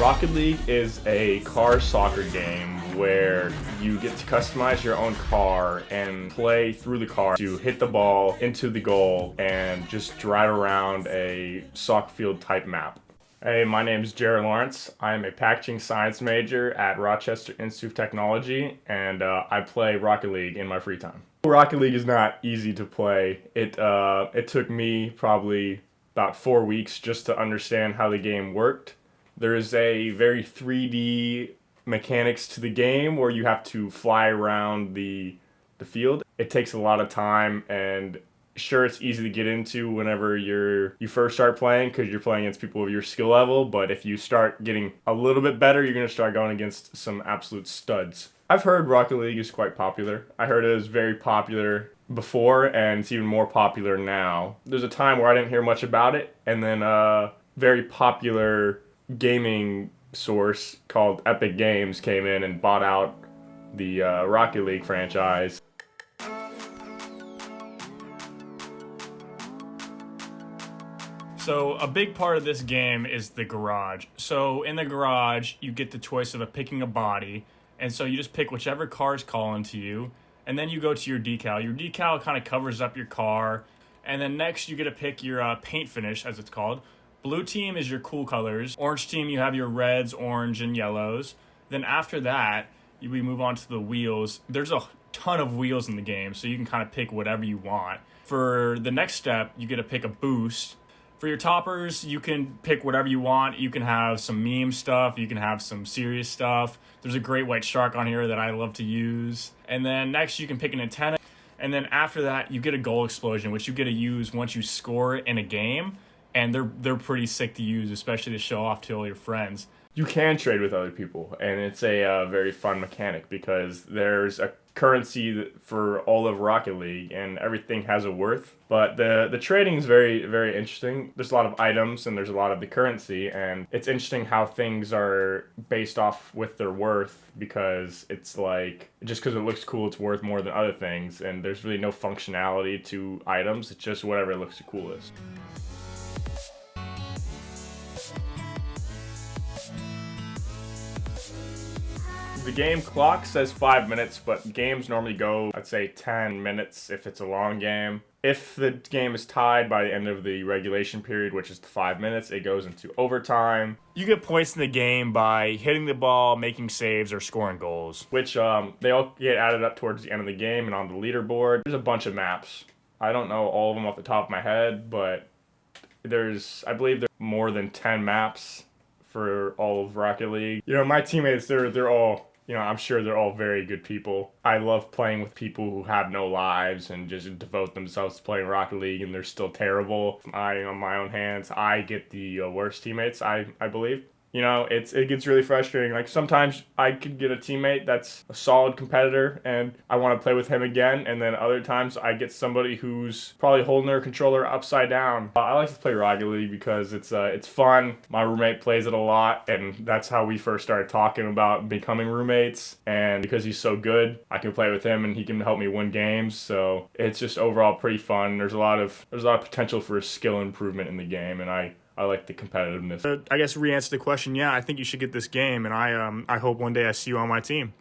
Rocket League is a car soccer game where you get to customize your own car and play through the car to hit the ball into the goal and just drive around a soccer field type map. Hey, my name is Jared Lawrence. I'm a packaging science major at Rochester Institute of Technology, and I play Rocket League in my free time. Rocket League is not easy to play. It took me probably about 4 weeks just to understand how the game worked. There is a very 3D mechanics to the game where you have to fly around the field. It takes a lot of time, and sure, it's easy to get into whenever you first start playing because you're playing against people of your skill level, but if you start getting a little bit better, you're going to start going against some absolute studs. I've heard Rocket League is quite popular. I heard it was very popular before, and it's even more popular now. There's a time where I didn't hear much about it, and then a very popular gaming source called Epic Games came in and bought out the Rocket League franchise. So a big part of this game is the garage. So in the garage, you get the choice of picking a body, and so you just pick whichever car is calling to you, and then you go to your decal. Your decal kind of covers up your car, and then next you get to pick your paint finish, as it's called. Blue team is your cool colors. Orange team, you have your reds, orange, and yellows. Then after that, we move on to the wheels. There's a ton of wheels in the game, so you can kind of pick whatever you want. For the next step, you get to pick a boost. For your toppers, you can pick whatever you want. You can have some meme stuff. You can have some serious stuff. There's a great white shark on here that I love to use. And then next, you can pick an antenna. And then after that, you get a goal explosion, which you get to use once you score in a game. And they're pretty sick to use, especially to show off to all your friends. You can trade with other people, and it's a very fun mechanic because there's a currency for all of Rocket League, and everything has a worth. But the trading is very, very interesting. There's a lot of items, and there's a lot of the currency, and it's interesting how things are based off with their worth because it's like, just because it looks cool, it's worth more than other things, and there's really no functionality to items. It's just whatever looks the coolest. The game clock says 5 minutes, but games normally go, I'd say, 10 minutes if it's a long game. If the game is tied by the end of the regulation period, which is 5 minutes, it goes into overtime. You get points in the game by hitting the ball, making saves, or scoring goals. Which they all get added up towards the end of the game and on the leaderboard. There's a bunch of maps. I don't know all of them off the top of my head, but I believe there's more than 10 maps for all of Rocket League. You know, my teammates, they're all, I'm sure they're all very good people. I love playing with people who have no lives and just devote themselves to playing Rocket League, and they're still terrible. On my own hands, I get the worst teammates, I believe. It gets really frustrating. Like, sometimes I could get a teammate that's a solid competitor and I want to play with him again, and then other times I get somebody who's probably holding their controller upside down. I like to play Rocket League because it's fun. My roommate plays it a lot, and that's how we first started talking about becoming roommates. And because he's so good, I can play with him and he can help me win games. So it's just overall pretty fun. There's a lot of potential for skill improvement in the game, and I like the competitiveness. I guess re-answer the question, yeah, I think you should get this game, and I hope one day I see you on my team.